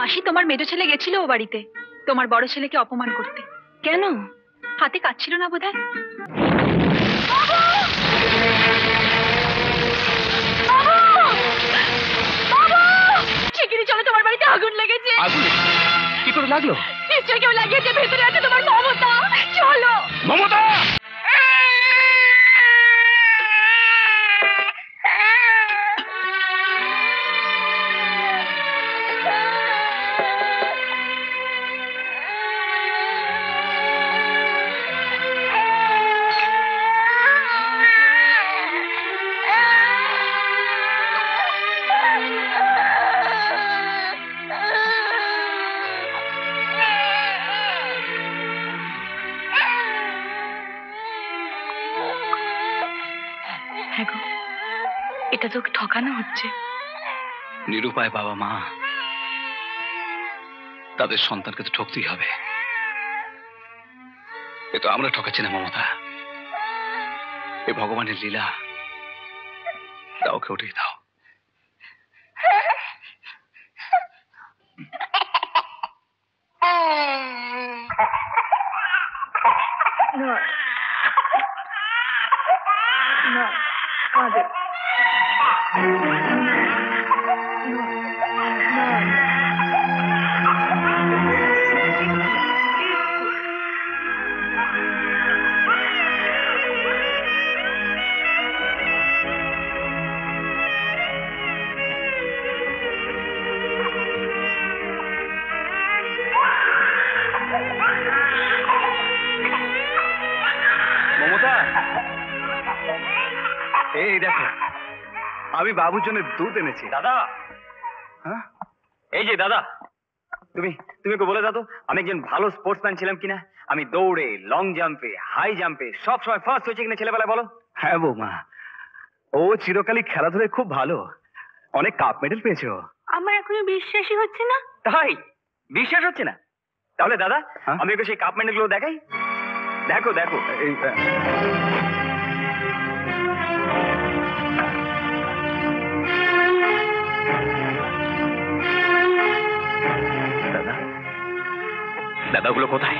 মাসি, তোমার মেজো ছেলে গেছিল ও বাড়িতে তোমার বড় ছেলেকে অপমান করতে। কেন? হাতে কাজ ছিল না বোধহয়। শিগগিরই চলো, তোমার বাড়িতে আগুন লেগেছে। আগুন কি করে লাগলো? নিশ্চয়ই কেউ লাগিয়েছে, ভেতরে আছে তোমার মমতা। চলো। মমতা! এটা তো ঠকানো হচ্ছে। নিরুপায় বাবা মা, তাদের সন্তানকে তো ঠকতেই হবে। এ তো আমরা ঠকাচ্ছি না মমতা, এ ভগবানের লীলা। দাও, ওকে উঠিয়ে দাও। মমতা, এই দেখো, আমি বাবুর জন্য দুধ এনেছি। দাদা, হ্যাঁ এই যে দাদা, তুমি ওকে বলে দাও তো আমি একজন ভালো স্পোর্টসম্যান ছিলাম কিনা। আমি দৌড়ে, লং জাম্পে, হাই জাম্পে সব সময় ফার্স্ট হয়েছে কিনা ছেলেবেলায়, বলো। হ্যাঁ বৌমা, ও চিরকালই খেলাধুলায় খুব ভালো, অনেক কাপ মেডেল পেয়েছে ও। আমার এখনো বিশ্বাসই হচ্ছে না। তাই বিশ্বাস হচ্ছে না? তাহলে দাদা আমি ওকে সেই কাপ মেডেল গুলো দেখাই। দেখো দেখো, দাদা, দাদাগুলো কোথায়?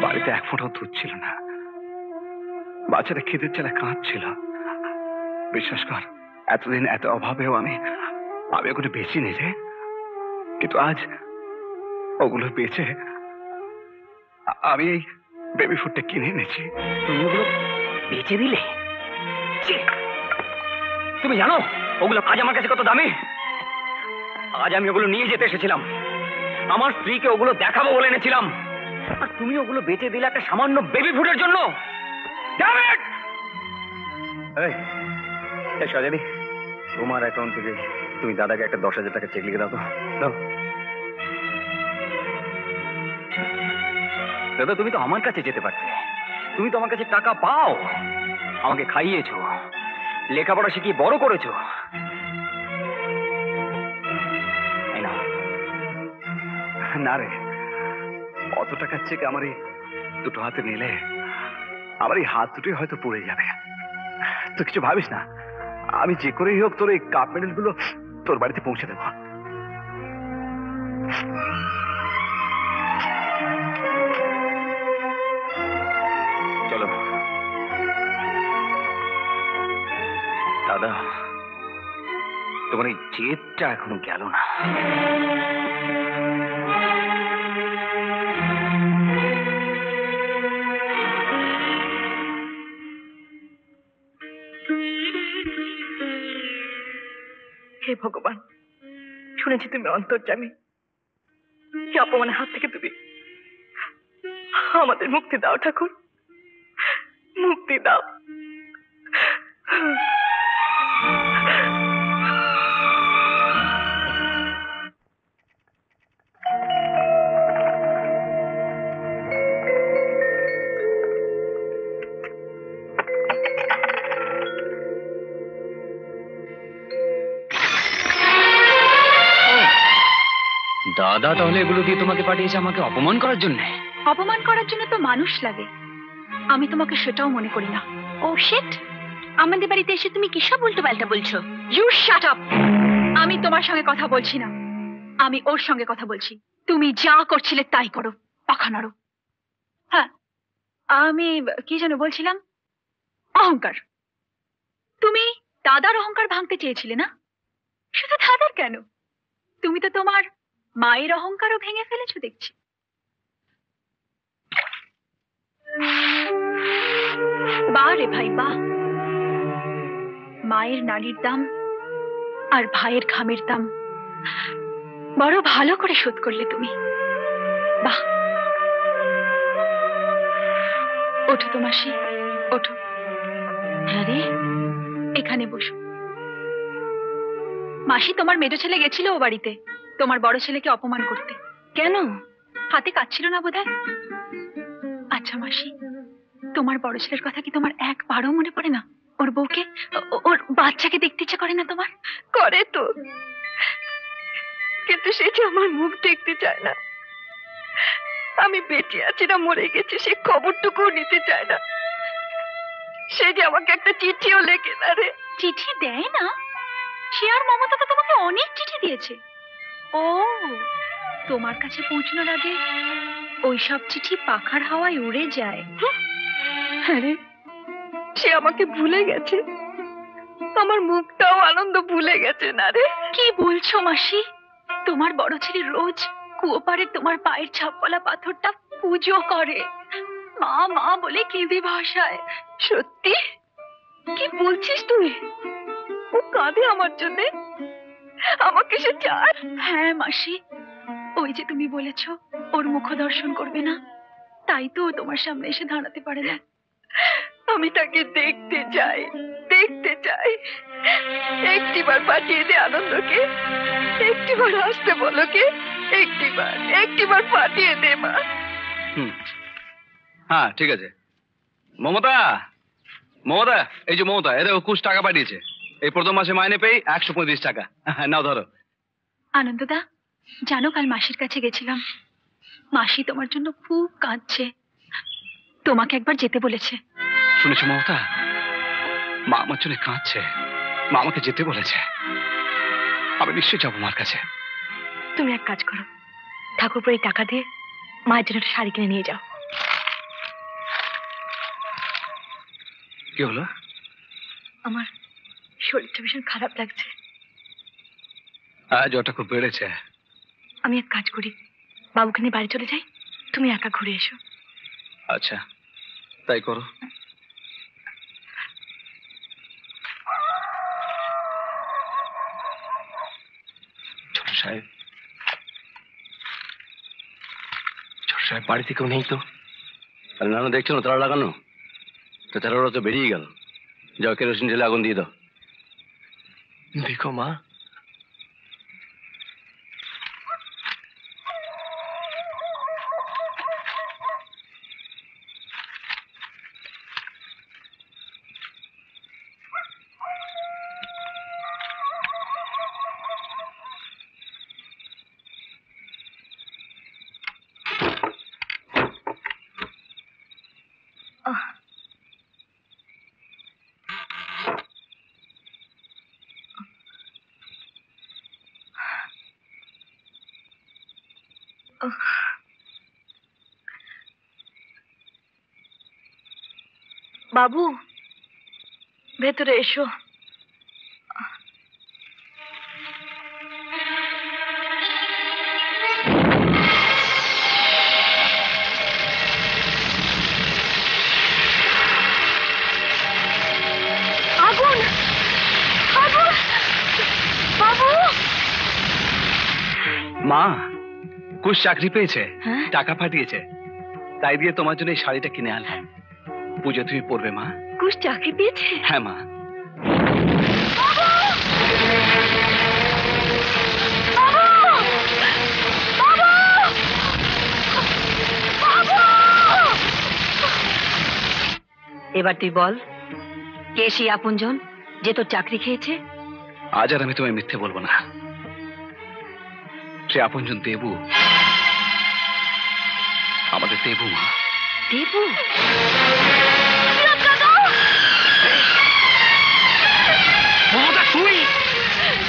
বাড়িতে এক ফোঁটাও দুধ ছিল না, বাচ্চাটা খিদের জ্বালায় কাঁদছিল। বিশ্বাস কর, এতদিন এত অভাবেও আমি ওগুলো বেচিনি রে, কিন্তু আজ ওগুলো বেচে আমি এই বেবি ফুডটা কিনে এনেছি। তুমি ওগুলো বেচে দিলে? তুমি জানো ওগুলো আজ আমার কাছে কত দামি? আজ আমি ওগুলো নিয়ে যেতে এসেছিলাম, আমার স্ত্রীকে ওগুলো দেখাবো বলে এনেছিলাম, আর তুমি ওগুলো বেচে দিলে একটা সামান্য বেবি ফুডের জন্য। সজাদি, তোমার অ্যাকাউন্ট থেকে তুমি দাদাকে একটা 10,000 টাকা চেক লিখে দাও তো। দাও দাদা, তুমি তো আমার কাছে যেতে পারতে, তুমি তো আমার কাছে টাকা পাও, আমাকে খাইয়েছো, লেখাপড়া শিখিয়ে বড় করেছো। না রে, অত টাকার চেক আমার এই দুটো হাতে নিলে আমার এই হাত দুটোই হয়তো পড়ে যাবে। তুই কিছু ভাবিস না, আমি যে করেই হোক তোর এই কাপ মেডেল গুলো তোর বাড়িতে পৌঁছে দেবো। চলো দাদা, তোমার এই জেদটা এখনো গেল না। হে ভগবান, শুনেছি তুমি অন্তর্যামী, এই অপমানের হাত থেকে তুমি আমাদের মুক্তি দাও ঠাকুর, মুক্তি দাও। দাদা তাহলে এগুলো দিয়ে তোমাকে পাঠিয়েছে আমাকে অপমান করার জন্য? অপমান করার জন্য তো মানুষ লাগে, আমি তোমাকে সেটাও মনে করি না। ও শিট, আমাদের বাড়িতে এসে তুমি কি সব উল্টো পাল্টা বলছো? ইউ শাট আপ, আমি তোমার সঙ্গে কথা বলছি না। আমি ওর সঙ্গে কথা বলছি। তুমি যা করছিলে তাই করো, পাখা নাড়ো। হ্যাঁ, আমি কি যেন বলছিলাম, অহংকার। তুমি দাদার অহংকার ভাঙতে চেয়েছিলে না? শুধু দাদার কেন, তুমি তো তোমার মায়ের অহংকারও ভেঙে ফেলেছো দেখছি। বাহ রে ভাই বাহ, মায়ের নারীর দাম আর ভাইয়ের ঘামের দাম বড় ভালো করে শোধ করলে তুমি। বাহ, ওঠো তো মাসি, ওঠো। হ্যাঁ রে, এখানে বসো। মাসি, তোমার মেজো ছেলে গেছিল ও বাড়িতে তোমার বড় ছেলেকে অপমান করতে। কেন? হাতে কাজ ছিল না বোধহয়। আচ্ছা মাসি, তোমার বড় ছেলের কথা কি তোমার একবারও মনে পড়ে না? ওর বউকে, ওর বাচ্চাকে দেখতে ইচ্ছা করে না তোমার? করে তো, কিন্তু সে যে আমার মুখ দেখতে চায় না। আমি বেঁচে আছি না মরে গেছি সে খবরটুকু নিতে চায় না। সে যে আমাকে একটা চিঠিও লেখে না রে। চিঠি দেয় না? সে আর মমতা তো তোমাকে অনেক চিঠি দিয়েছে। ও, তোমার কাছে পৌঁছানোর আগে ওই সব চিঠি পাখার হাওয়ায় উড়ে যায়। আরে, সে আমাকে ভুলে গেছে, আমার মুখটাও আনন্দ ভুলে গেছে না রে। কি বলছো মাসি? তোমার বড় ছেলে রোজ কুয়োপাড়ে তোমার পায়ের ছাপওয়ালা পাথরটা পুজো করে, মা মা বলে কেঁদে ভাসায়। সত্যি? কি বলছিস তুই? ও কাঁদে আমার জন্যে? আমাকে সে চায়? হ্যাঁ মাসি, ওই যে তুমি বলেছ ওর মুখ দর্শন করবে না, তাই তো ও তোমার সামনে এসে দাঁড়াতে পারে না। আমি তাকে দেখতে চাই, দেখতে চাই। একটিবার পাঠিয়ে দে আনন্দকে, একটিবার আসতে বলো কে, একটিবার পাঠিয়ে দে মা। হ্যাঁ ঠিক আছে। মমতা, মমতা, এই যে মমতা, এদের 21 টাকা পাঠিয়েছে। এই প্রথম মাসে মাইনে পেয়ে 135 টাকা। নাও ধরো। আনন্দদা, জানো কাল মাসির কাছে গেছিলাম, মাসি তোমার জন্য খুব কাঁদছে, তোমাকে একবার যেতে বলেছে। শুনেছো মমতা, মা আমার জন্য কাঁদছে, মা আমাকে যেতে বলেছে। আমি নিশ্চয়ই যাবো মার কাছে। তুমি এক কাজ করো, ঠাকুরপুর এই টাকা দিয়ে মায়ের জন্য একটা শাড়ি কিনে নিয়ে যাও। কি হলো? আমার শরীরটা ভীষণ খারাপ লাগছে। জ্বরটা খুব বেড়েছে। আমি এক কাজ করি, বাবুকে নিয়ে বাড়ি চলে যাই, তুমি একা ঘুরে এসো। আচ্ছা, তাই করো। ছোট সাহেব, ছোট সাহেব বাড়িতে কেউ নেই তো? নানু দেখছো না তালা লাগানো, তো তারা তো বেরিয়ে গেল। যাও কেরোসিন ঢেলে আগুন দিয়ে দাও। দেখো মা। বাবু, ভেতরে এসো। আগুন, আগুন! বাবু! মা, কুশ চাকরি পেয়েছে, হ্যাঁ? টাকা পাঠিয়েছে, তাই দিয়ে তোমার জন্য এই শাড়িটা কিনে আনলাম। পুজো তুমি পরবে মা। কুশ চাকরি পেয়েছে? হ্যাঁ মা। এবার তুই বল, কে সেই আপনজন যে তোর চাকরি খেয়েছে? আজ আর আমি তোমায় মিথ্যে বলবো না। সে আপনজন দেবু, আমাদের দেবু মা। দেবু? মমতা, তুই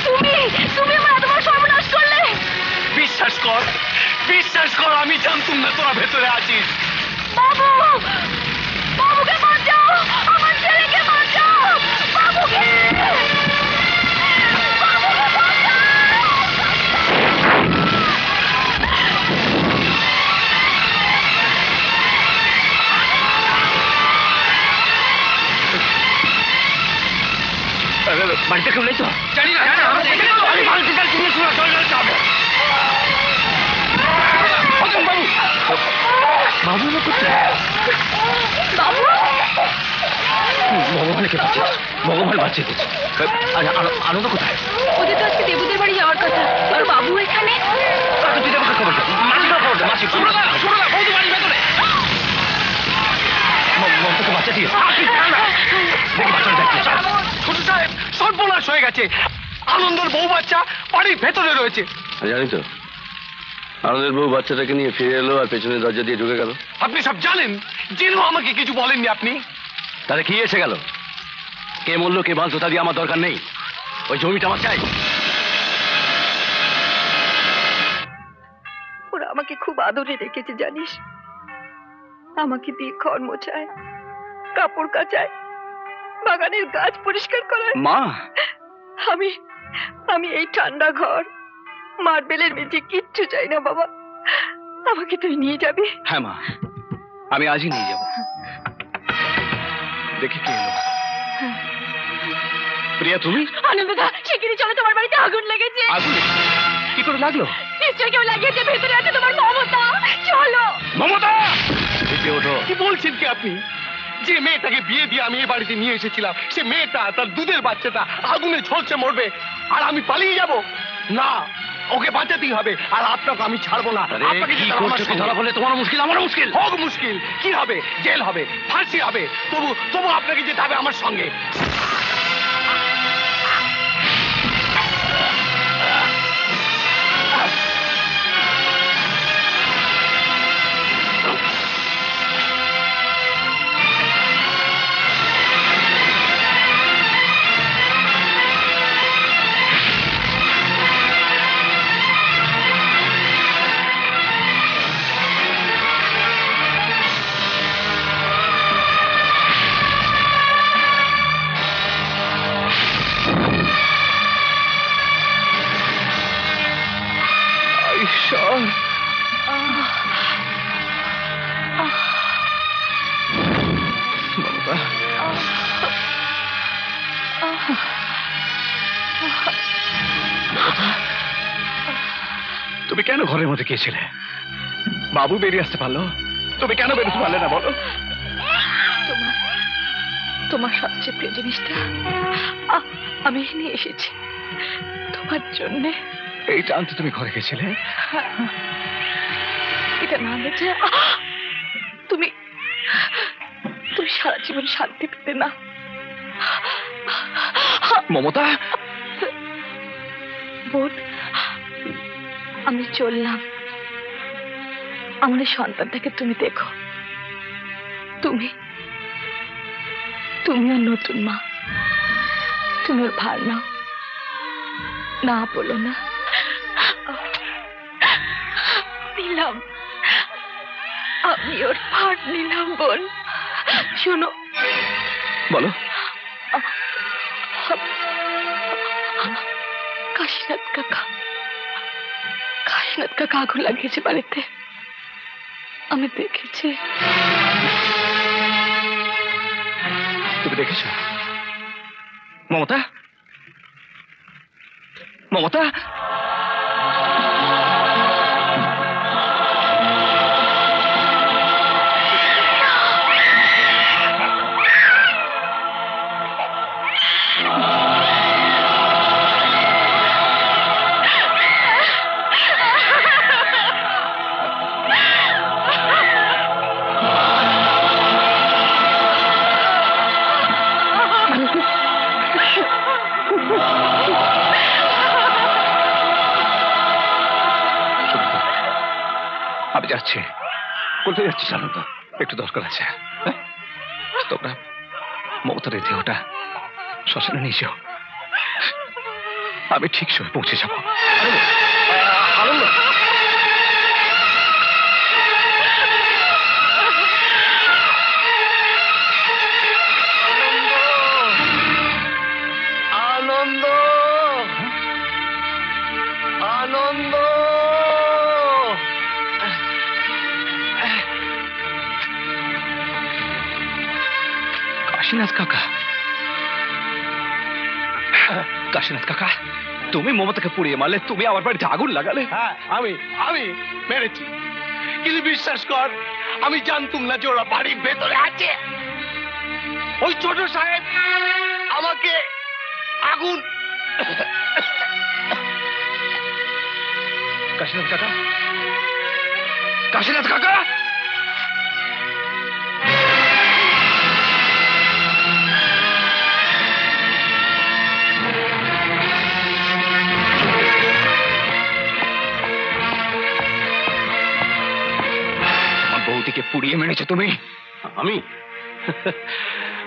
তুমি তুমি আমার এত বড় সর্বনাশ করলে! বিশ্বাস কর আমি জানতুম না তোরা ভেতরে আছিস। বাবু, বাবুকে বাঁচাও, আমার ছেলেকে বাঁচাও, বাবুকে, বাবুকে বাঁচাও। বাড়িতে কেউ নেই তো? জানি না, আমি বাড়িতে যাচ্ছি না, চল যাবে। বাবু, বাবু না কোথায়? বাবু, ভগবানকে বাঁচিয়ে, ভগবান বাঁচিয়ে দিচ্ছে। আনন্দ কোথায়? ওদের তো আজকে দেবুদের বাড়ি যাওয়ার কথা, তোর বাবু এখানে। তুই আমাকে খবর দে, মাসির খবর দে, মাসি। বৌদি বাড়ির ভেতরে। মমতাকে বাঁচা দিয়ে দেখি বাচ্চাটা দেখতে। ছোট সাহেব, সর্বনাশ হয়ে গেছে। আনন্দের বউ বাচ্চা বাড়ির ভেতরে রয়েছে। জানি তো, আনন্দের বউ বাচ্চাটাকে নিয়ে ফিরে এলো আর পেছনের দরজা দিয়ে ঢুকে গেল। আপনি সব জানেন, জেনেও আমাকে কিছু বলেননি আপনি। তাহলে কি এসে গেল? কে মরলো কে বাঁচলো তা দিয়ে আমার দরকার নেই, ওই জমিটা আমার চাই। ওরা আমাকে খুব আদরে রেখেছে জানিস, আমাকে দিয়ে ঘর মোছায়, কাপড় কাচায়, বাগানের গাছ পরিষ্কার করায়। মা, আমি আমি এই ঠান্ডা ঘর, মার্বেলের মেঝে কিচ্ছু চাই না বাবা। আমাকে তুই নিয়ে যাবি? হ্যাঁ মা, আমি আজই নিয়ে যাব। দেখি কে এলো। প্রিয়া তুমি? আনন্দদা, শিগগিরই চলো, তোমার বাড়িতে আগুন লেগেছে। আগুন কি করে লাগলো? নিশ্চয়ই কেউ লাগিয়েছে, ভেতরে আছে তোমার মমতা। চলো। মমতা, ওঠো। কি বলছেন কি আপনি? যে মেয়েটাকে বিয়ে দিয়ে আমি এই বাড়িতে নিয়ে এসেছিলাম, সে মেয়েটা, তার দুধের বাচ্চাটা আগুনে ঝলসে মরবে আর আমি পালিয়ে যাব? না, ওকে বাঁচাতেই হবে। আর আপনাকে আমি ছাড়বো না। আপনাকে কি যেতে হবে আমার করছো? সঙ্গে। ধরা পড়লে তোমার মুশকিল, আমারও মুশকিল। হোক মুশকিল, কি হবে? জেল হবে, ফাঁসি হবে, তবু তবু আপনাকে যেতে হবে আমার সঙ্গে। ঈশ্বর, মমতা, তুমি কেন ঘরের মধ্যে গিয়েছিলে? বাবু বেরিয়ে আসতে পারলো, তুমি কেন বেরোতে পারলে না বলো? তোমার তোমার সবচেয়ে প্রিয় জিনিসটা আমি নিয়ে এসেছি তোমার জন্য। এইটা আনতে তুমি ঘরে গেছিলে? এটা না আনলে তুমি তুমি সারা জীবন শান্তি পেতে না। মমতা, বোন, আমি চললাম। আমাদের সন্তানটাকে তুমি দেখো। তুমিও নতুন মা, তুমি ওর ভার নাও, না বলো না। নিলাম, আমি ওর ভার নিলাম। বোন শোনো, বলো। কাশীনাথ কাকা আগুন লাগিয়েছে বাড়িতে, আমি দেখেছি। তুমি দেখেছ? মমতা, মমতা, আমি যাচ্ছি। কোথায় যাচ্ছি জানো তো? একটু দরকার আছে। হ্যাঁ? তোমরা মমতার এই দেহটা শ্মশানে নিয়ে যাও, আমি ঠিক সময় পৌঁছে যাবো। আনন্দ, কাশীনাথ কাকা, কাশীনাথ কাকা, তুমি মমতাকে পুড়িয়ে মারলে, তুমি আমার বাড়িতে আগুন লাগালে। হ্যাঁ, আমি আমি মেরেছি, কিন্তু বিশ্বাস কর আমি জানতুম না যে ওরা বাড়ির ভেতরে আছে। ওই ছোট সাহেব আমাকে আগুন। কাশীনাথ কাকা, কাশীনাথ কাকা, আমার বৌদিকে পুড়িয়ে মেরেছো তুমি। আমি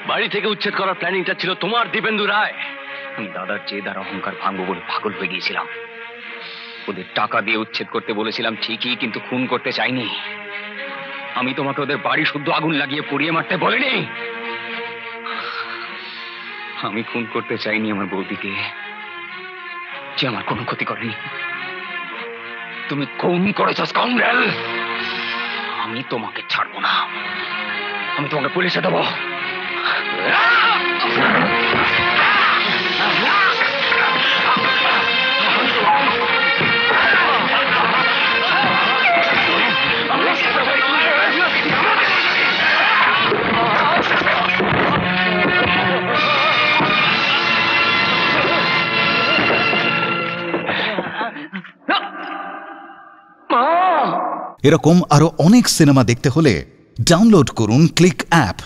বাড়ি থেকে উচ্ছেদ করার প্ল্যানিংটা ছিল তোমার, দীপেন্দু রায়। আমি দাদার জেদ আর অহংকার ভাঙবো বলে পাগল হয়ে গিয়েছিলাম। ওদের টাকা দিয়ে উচ্ছেদ করতে বলেছিলাম ঠিকই, কিন্তু খুন করতে চাইনি। আমি তোমাকে ওদের বাড়ি শুদ্ধ আগুন লাগিয়ে পুড়িয়ে মারতে বলিনি। আমি খুন করতে চাইনি আমার বৌদিকে, যে আমার কোনো ক্ষতি করেনি। তুমি খুন করেছো স্কাউন্ডারেল। আমি তোমাকে ছাড়বো না, আমি তোমাকে পুলিশে দেবো। এরকম আরো অনেক সিনেমা দেখতে হলে ডাউনলোড করুন ক্লিক অ্যাপ।